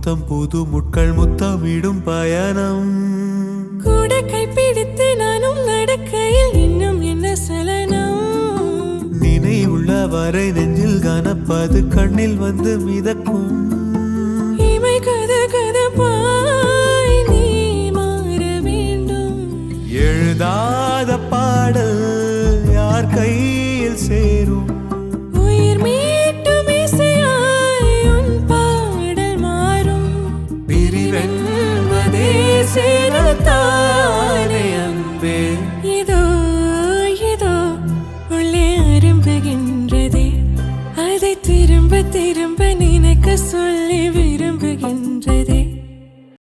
புத்தம் புது முட்கள் முத்தமிடும் பயணம். கூட கைப்பிடித்து நானும் நடக்கையில் இன்னும் என்ன சலனம். நினைவுள்ள வரை நெஞ்சில் கனப்பது கண்ணில் வந்து மிதக்கும்.